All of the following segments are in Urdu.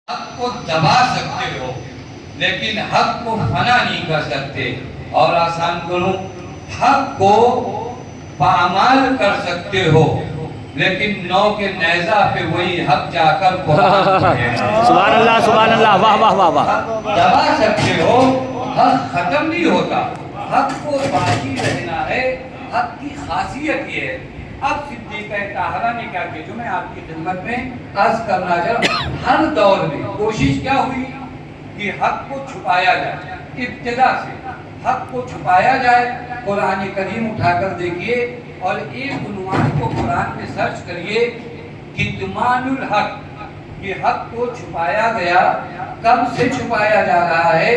حق کو دبا سکتے ہو لیکن حق کو فنا نہیں کر سکتے. اور آسان کروں، حق کو پامال کر سکتے ہو لیکن نو کے نیزہ پہ وہی حق جا کر قرآن پڑھے. سبحان اللہ سبحان اللہ، واہ واہ واہ واہ. دبا سکتے ہو، حق ختم نہیں ہوتا، حق کو باقی رہنا ہے. حق کی خاصیت یہ ہے. اب صدیقہ طاہرہ نے کیا کیا جو میں آپ کی خدمت میں عرض کرنا چاہوں، ہر دور میں کوشش کیا ہوئی کہ حق کو چھپایا جائے. ابتدا سے حق کو چھپایا جائے. قرآن کریم اٹھا کر دیکھیے اور ایک عنوان کو قرآن میں سرچ کریے، کتمان الحق. یہ حق کو چھپایا گیا، کب سے چھپایا جا رہا ہے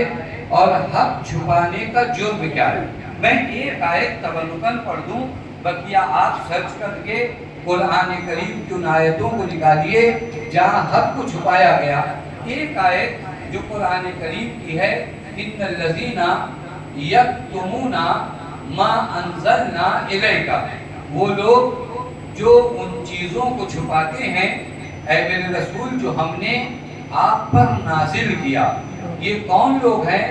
اور حق چھپانے کا جرم کیا ہے. میں ایک آیت تبرکاً پڑھ دوں، بقیہ آپ سرچ کر کے قرآن کریم کی ان آیتوں کو نکالیے جہاں حق کو چھپایا گیا. ایک آیت جو قرآن کریم کی ہے، ان الذین یکتمون ما انزلنا الیک. وہ لوگ جو ان چیزوں کو چھپاتے ہیں اے میرے رسول جو ہم نے آپ پر نازل کیا. یہ کون لوگ ہیں؟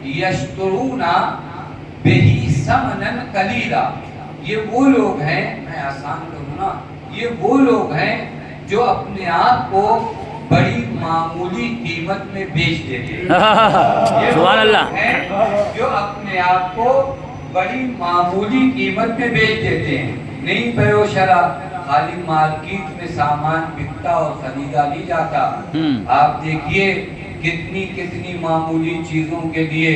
یشترون بہی ثمنا قلیلا. یہ وہ لوگ ہیں، میں آسان کروں نا، یہ وہ لوگ ہیں جو اپنے آپ کو بڑی معمولی قیمت میں بیچ دیتے ہیں. سبحان اللہ. جو اپنے آپ کو بڑی معمولی قیمت میں بیچ دیتے ہیں. نہیں پیو شرا، خالی مارکیٹ میں سامان بکتا اور خریدا نہیں جاتا. آپ دیکھیے کتنی کتنی معمولی چیزوں کے لیے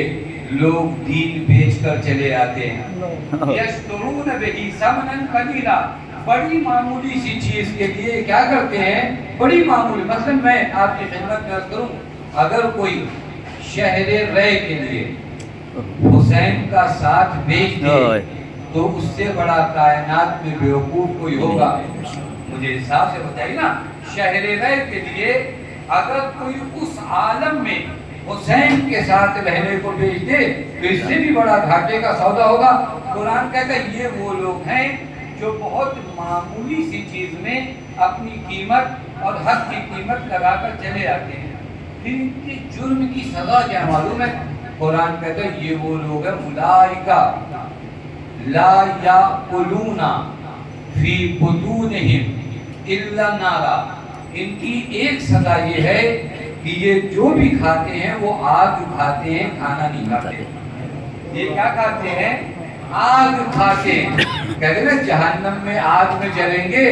لوگ دین بیچ کر چلے آتے ہیں. یشترون بہی ثمنا قلیلا. بڑی معمولی سی چیز کے لیے کیا کرتے ہیں؟ بڑی معمولی. مثلا میں آپ کی خدمت میں عرض کروں، اگر کوئی شہر رے کے لیے حسین کا ساتھ بیچ دے تو اس سے بڑا کائنات میں بیوقوف کوئی ہوگا؟ مجھے حساب سے بتائیے نا. شہر رے کے لیے اگر کوئی اس عالم میں حسین کے ساتھ رہنے کو بیچ دے تو اس سے بھی بڑا گھاٹے کا سودا ہوگا. قرآن کہتا ہے یہ وہ لوگ ہیں جو بہت معمولی سی چیز میں اپنی قیمت اور حق کی قیمت لگا کر چلے آتے ہیں. پھر ان کے جرم کی سزا کیا معلوم ہے؟ قرآن کہتا ہے یہ وہ لوگ ہیں اولئک لا یاکلون فی بطونہم الا النار. ان کی ایک سزا یہ ہے کہ یہ جو بھی کھاتے ہیں وہ آگ کھاتے ہیں، کھانا نہیں کھاتے. یہ کیا کھاتے ہیں؟ آگ کھاتے ہیں. کہتے ہیں جہنم میں آگ میں جلیں گے.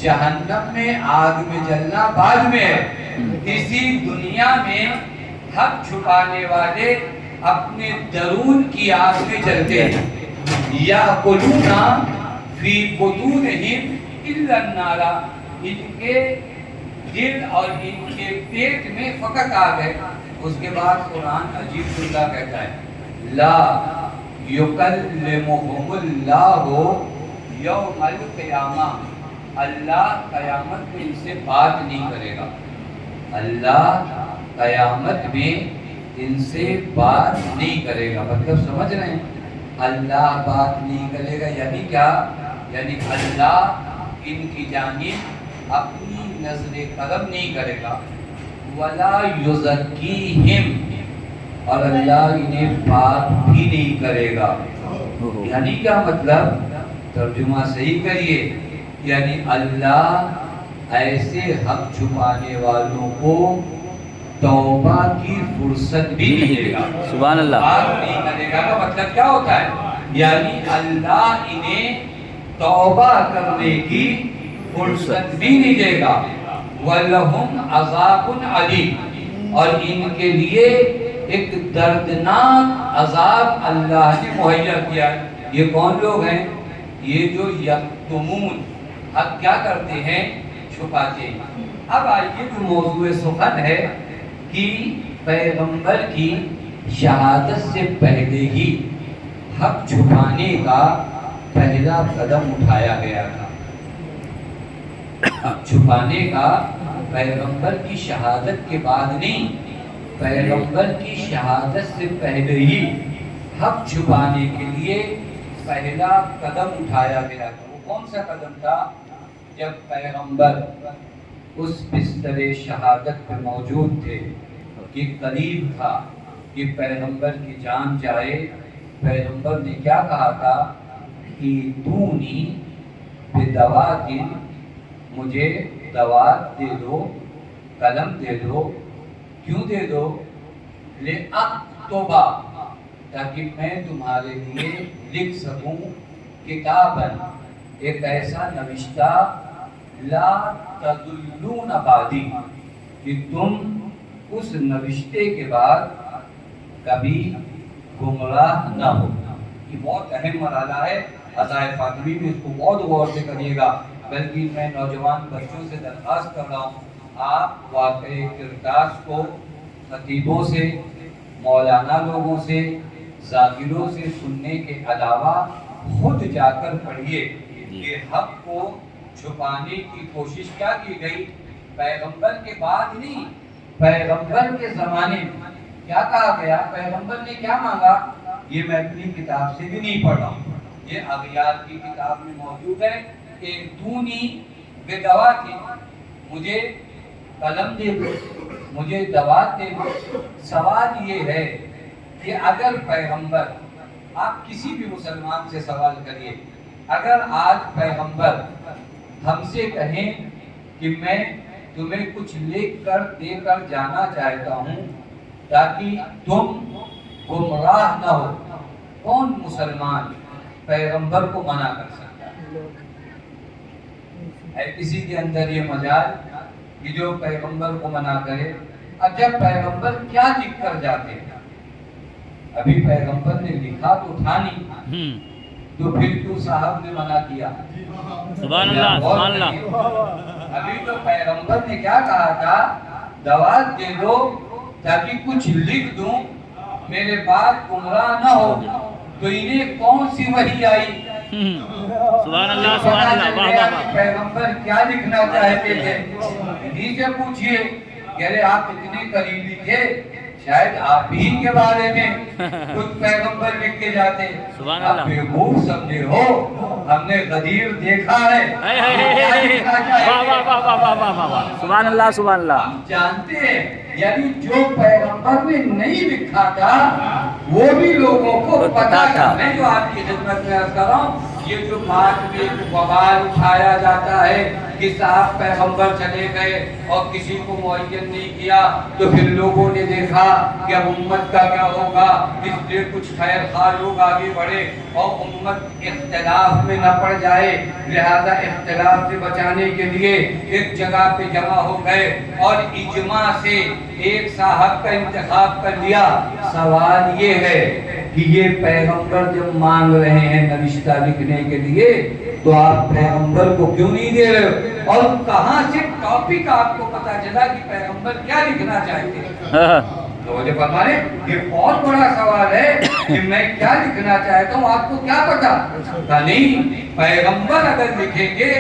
جہنم میں آگ میں جلنا بعد میں ہے. اسی دنیا میں حق چھپانے والے اپنے درون کی آگ میں جلتے ہیں. یاکلون فی بطونہم الا النار. ان کے دل اور ان کے پیٹ میں فقط آگ ہے. اس کے بعد قرآن عجیب جملہ کہتا ہے، لا یکلمہم اللہ یوم القیامہ. اللہ قیامت میں ان سے بات نہیں کرے گا. اللہ قیامت میں ان سے بات نہیں کرے گا. مطلب سمجھ رہے ہیں؟ اللہ بات نہیں کرے گا یعنی کیا؟ یعنی اللہ ان کی جانب اپنی نظر کرم نہیں کرے گا. ولا یزکیہم، اور اللہ انہیں پاک بھی نہیں کرے گا. یعنی کیا مطلب؟ ترجمہ صحیح کریے. یعنی اللہ ایسے حق چھپانے والوں کو توبہ کی فرصت بھی نہیں دے گا. سبحان اللہ. پاک نہیں کرے گا کا مطلب کیا ہوتا ہے؟ یعنی اللہ انہیں توبہ کرنے کی فرصت بھی نہیں دے گا. وَلَهُمْ عَذَابٌ عَلِيمٌ، اور ان کے لیے ایک دردناک عذاب اللہ نے مہیا کیا ہے. یہ کون لوگ ہیں؟ یہ جو یکتمون، حق کیا کرتے ہیں؟ چھپاتے ہیں. اب آئیے جو موضوع سخن ہے کہ پیغمبر کی شہادت سے پہلے ہی حق چھپانے کا پہلا قدم اٹھایا گیا تھا. چھپانے کا پیغمبر کی شہادت کے بعد نہیں، پیغمبر کی شہادت سے پہلے ہی حق چھپانے کے لیے پہلا قدم اٹھایا گیا تھا. وہ کون سا قدم تھا؟ جب پیغمبر اس بستر شہادت پہ موجود تھے کہ قریب تھا کہ پیغمبر کی جان جائے. پیغمبر نے کیا کہا تھا کہ دونی بدواء، مجھے دوا دے دو، قلم دے دو. کیوں دے دو؟ لِأَكْتُبَ، تاکہ میں تمہارے لیے لکھ سکوں کتاباً، ایک ایسا نوشتہ لا تضلون بعدی، کہ تم اس نوشتے کے بعد کبھی گمراہ نہ ہو. یہ بہت اہم مرحلہ ہے. عزائے فاطمی میں اس کو بہت غور سے کریے گا. بلکہ میں نوجوان بچوں سے درخواست کر رہا ہوں، آپ واقعہ کرتاس کو خطیبوں سے، مولانا لوگوں سے، ذاکروں سے سننے کے علاوہ خود جا کر پڑھیے. یہ حق کو چھپانے کی کوشش کیا کی گئی؟ پیغمبر کے بعد نہیں، پیغمبر کے زمانے میں کیا کہا گیا؟ پیغمبر نے کیا مانگا؟ یہ میں اپنی کتاب سے بھی نہیں پڑھ رہا ہوں، یہ اغیار کی کتاب میں موجود ہے کہ دونی بدواء، مجھے قلم دے دو، مجھے دوا دے دو. سوال یہ ہے کہ اگر پیغمبر، آپ کسی بھی مسلمان سے سوال کریے، اگر آج پیغمبر ہم سے کہیں کہ میں تمہیں کچھ لکھ کر دے کر جانا چاہتا ہوں تاکہ تم گمراہ نہ ہو، کون مسلمان پیغمبر کو منع کر سکتا ہے؟ کسی کے اندر یہ مجال کہ جو پیغمبر کو منع کرے؟ اب جب پیغمبر کیا لکھ کر جاتے ہیں، ابھی پیغمبر نے لکھا تو تھا نہیں، تو پھر کیوں صاحب نے منع کیا؟ سبحان اللہ، سبحان اللہ. ابھی تو پیغمبر نے کیا کہا تھا؟ دعوت دے دو تاکہ کچھ لکھ دوں، میرے بعد گمراہ نہ ہو. تو انہیں کون سی وحی آئی؟ سبحان اللہ، سبحان اللہ، واہ واہ واہ. پیغمبر کیا لکھنا چاہتے تھے؟ انہیں سے پوچھئے کہ ارے آپ اتنے قریبی تھے، شاید آپ ہی کے بارے میں کچھ پیغمبر لکھ کے جاتے. آپ بیوقوف سمجھے ہو، ہم نے غدیر دیکھا ہے. سبحان اللہ، سبحان اللہ. ہم جانتے ہیں یعنی جو پیغمبر نے نہیں لکھا تھا وہ بھی لوگوں کو پتا تھا. میں جو آپ کی خدمت میں عرض کر رہا ہوں، یہ جو بعد میں وبال اٹھایا جاتا ہے کہ صاحب پیغمبر چلے گئے اور کسی کو معین نہیں کیا، تو پھر لوگوں نے دیکھا کہ اب امت کا کیا ہوگا، اس لیے کچھ خیر خواہ لوگ آگے بڑھے اور امت اختلاف میں نہ پڑ جائے، لہذا اختلاف سے بچانے کے لیے ایک جگہ پہ جمع ہو گئے اور اجماع سے ایک صاحب کا انتخاب کر لیا. سوال یہ ہے کہ یہ پیغمبر جب مانگ رہے ہیں نوشتہ لکھنے کے لیے تو آپ پیغمبر کو کیوں نہیں دے رہے ہو؟ اور کہاں سے ٹاپک آپ کو پتا چلا کہ پیغمبر کیا لکھنا چاہتے ہیں؟ تو مجھے فرما رہے یہ بہت بڑا سوال ہے کہ میں کیا لکھنا چاہتا ہوں، آپ کو کیا پتا؟ نہیں، پیغمبر اگر لکھیں گے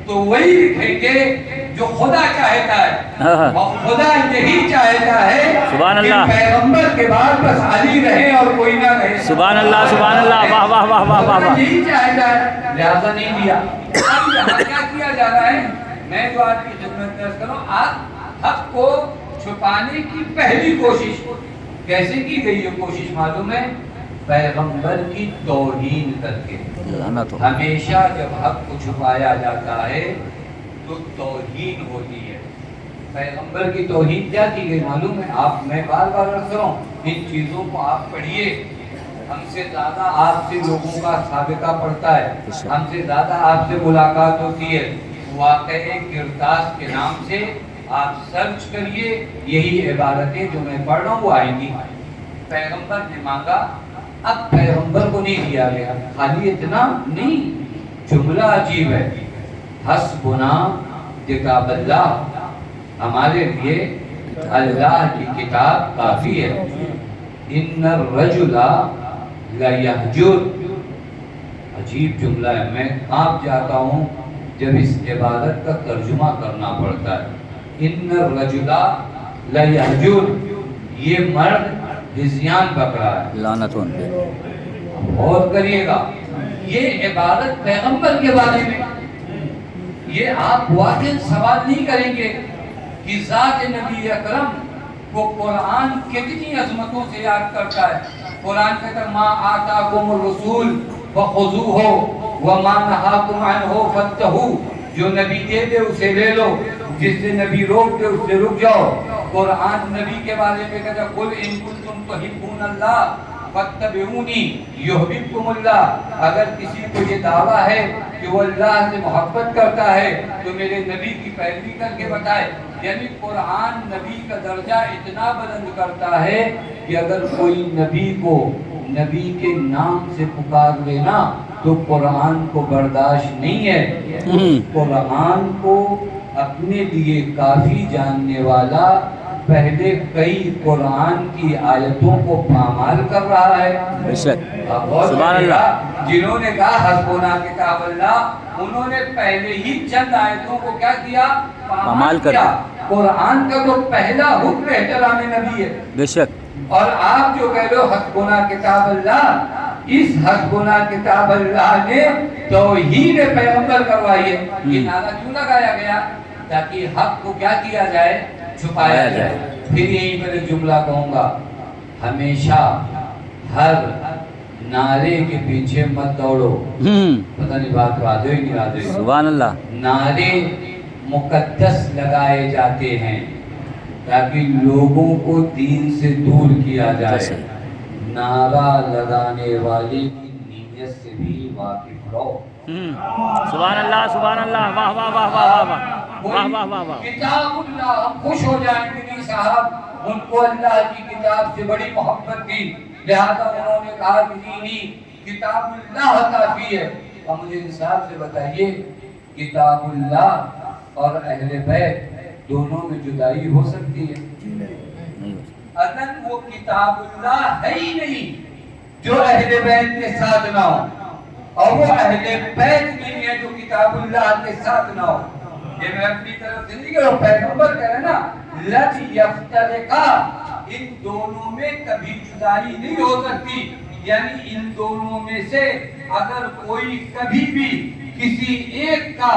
تو وہی لکھیں گے جو خدا چاہتا ہے، اور خدا یہی چاہتا ہے کہ پیغمبر کے بعد بس علی رہے اور کوئی نہ رہے. سبحان اللہ، سبحان اللہ، واہ واہ واہ واہ واہ. یہی چاہتا ہے، لہذا نہیں دیا. اب یہاں کیا کیا جا رہا ہے؟ میں جو آپ کی خدمت میں عرض کر رہا ہوں، آپ حق کو چھپانے کی پہلی کوشش کیسے کی گئی؟ یہ کوشش معلوم ہے؟ پیغمبر کی توہین کر کے. ہمیشہ جب حق کو چھپایا جاتا ہے تو توہین ہوتی ہے. پیغمبر کی توہین کیا کی گئی معلوم ہے؟ آپ، میں بار بار عرض کروں، ان چیزوں کو آپ پڑھیے. ہم سے زیادہ آپ سے لوگوں کا سابقہ پڑتا ہے، ہم سے زیادہ آپ سے ملاقات ہوتی ہے. واقعہ کرتاس کے نام سے آپ سرچ کریے، یہی عبارتیں جو میں پڑھ رہا ہوں وہ آئیں گی. پیغمبر نے مانگا، اب پیغمبر کو نہیں دیا گیا. خالی اتنا نہیں، جملہ عجیب ہے، حسبنا کتاب اللہ، ہمارے لیے اللہ کی کتاب کافی ہے. ان الرجل لیہجر، عجیب جملہ ہے. میں کانپ جاتا ہوں جب اس عبادت کا ترجمہ کرنا پڑتا ہے. ان الرجل لیہجر، یہ مرد ہزیان پکڑا ہے. لعنت ان پہ. غور کریے گا، یہ عبادت پیغمبر کے بارے میں، یہ آپ واقعی سوال نہیں کریں گے کہ ذات نبی اکرم کو قرآن کتنی عظمتوں سے یاد کرتا ہے. قرآن کہتا ہے ما آتاکم الرسول فخذوہ وما نہاکم عنہ فانتہوا. جو نبی دے دے اسے لے لو, جس سے نبی روک دے اس سے رک جاؤ. قرآن نبی کے بارے میں کہتا ہے قل ان کنتم تحبون اللہ فاتبعونی یحببکم اللہ. اگر کسی کو یہ دعویٰ ہے کہ وہ اللہ سے محبت کرتا ہے تو میرے نبی کی پیروی کر کے بتائے. یعنی قرآن نبی کا درجہ اتنا بلند کرتا ہے کہ اگر کوئی نبی کو نبی کے نام سے پکار لینا تو قرآن کو برداشت نہیں ہے. قرآن کو اپنے لیے کافی جاننے والا پہلے کئی قرآن کی آیتوں کو پامال کر رہا ہے. سبحان اللہ. جنہوں نے کہا حسبنا کتاب اللہ, انہوں نے پہلے ہی چند آیتوں کو کیا کیا, پامال کیا. قرآن کا تو پہلا حکم احترام نبی ہے. بے شک. اور آپ جو کہہ لو حسبنا کتاب اللہ, اس حسبنا کتاب اللہ نے توحید پیغمبر کروائی ہے. یہ نعرہ کیوں لگایا گیا؟ تاکہ حق کو کیا کیا جائے, چھپایا جائے. پھر یہی میں جملہ کہوں گا, ہمیشہ ہر نعرے کے پیچھے مت دوڑو. پتہ نہیں بات واضح ہی نہیں واضح. سبحان اللہ. نعرے مقدس لگائے جاتے ہیں تاکہ لوگوں کو دین سے دور کیا جائے. نعرہ لگانے والے کی نیت سے بھی واقف رہو. سبحان اللہ سبحان اللہ. واہ واہ واہ واہ واہ واہ واہ واہ واہ. کتاب اللہ, ہم خوش ہو جائیں گے نہیں صاحب, ان کو اللہ کی کتاب سے بڑی محبت تھی, لہذا انہوں نے کہا کہ نہیں کتاب اللہ کافی ہے. اور مجھے انصاف سے بتائیے, کتاب اللہ اور اہل بیت دونوں میں جدائی ہو سکتی ہے؟ اگر وہ کتاب اللہ ہے ہی نہیں جو اہل بیت کے ساتھ نہ ہو, اور وہ اہل بیت نہیں ہے جو کتاب اللہ کے ساتھ نہ ہو. یہ میں اپنی طرف سے نہیں کہہ رہا ہوں, پیغمبر کہہ رہے نا لن یفترقا, ان دونوں میں کبھی جدائی نہیں ہو سکتی. یعنی ان دونوں میں سے اگر کوئی کبھی بھی کسی ایک کا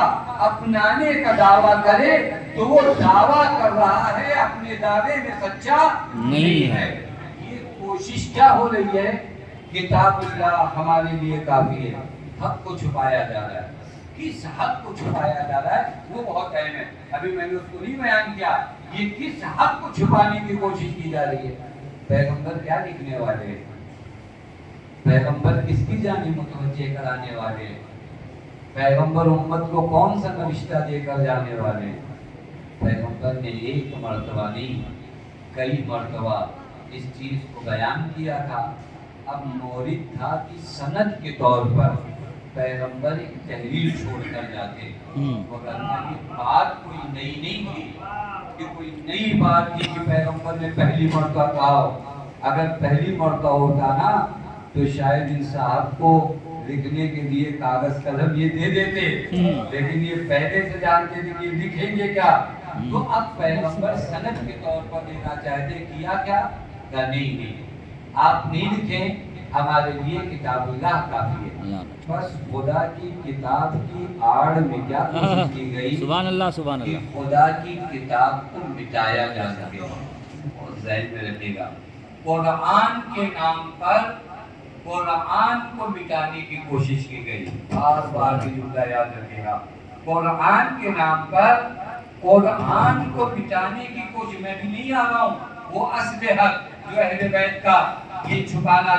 اپنانے کا دعویٰ کرے تو وہ دعویٰ کر رہا ہے, اپنے دعوے میں سچا نہیں ہے. یہ کوشش کیا ہو رہی ہے, کتاب اللہ ہمارے لیے کافی ہے, حق کو چھپایا جا رہا ہے. کس حق کو چھپایا جا رہا ہے وہ بہت اہم ہے. ابھی میں نے اس کو نہیں بیان کیا. یہ کس حق کو چھپانے کی کوشش کی جا رہی ہے. پیغمبر کیا لکھنے والے ہیں, پیغمبر کس کی جانب متوجہ کرانے والے ہیں, پیغمبر امت کو کون سا نوشتہ دے کر جانے والے ہیں. پیغمبر نے ایک مرتبہ نہیں کئی مرتبہ اس چیز کو بیان کیا تھا. اب مورد تھا کہ سند کے طور پر پیغمبر ایک تحریر چھوڑ کر جاتے, ورنہ یہ بات کوئی نئی نہیں تھی کہ کوئی نئی بات تھی کہ پیغمبر نے پہلی مرتبہ کہا. اگر پہلی مرتبہ ہوتا نا تو شاید ان صاحب کو لکھنے کے لیے کاغذ قلم یہ دے دیتے, لیکن یہ پہلے سے جانتے تھے کہ لکھیں گے کیا. تو اب پیغمبر سند کے طور پر دینا چاہتے, کیا کیا کہ نہیں آپ نہیں لکھیں, ہمارے لیے کتاب اللہ کافی ہے. بس خدا کی کتاب کی آڑ میں کیا کوشش کی گئی, سبحان اللہ سبحان اللہ, کہ خدا کی کتاب کو مٹایا جا سکے. اور ذہن میں رکھے گا, قرآن کے نام پر قرآن کو مٹانے کی کوشش کی گئی. بار بار یہ جملہ یاد رکھے گا, قرآن کے نام پر قرآن کو مٹانے کی کوشش. میں بھی نہیں آ رہا ہوں, وہ اصل حق جو اہل بیت کا یہ چھپانا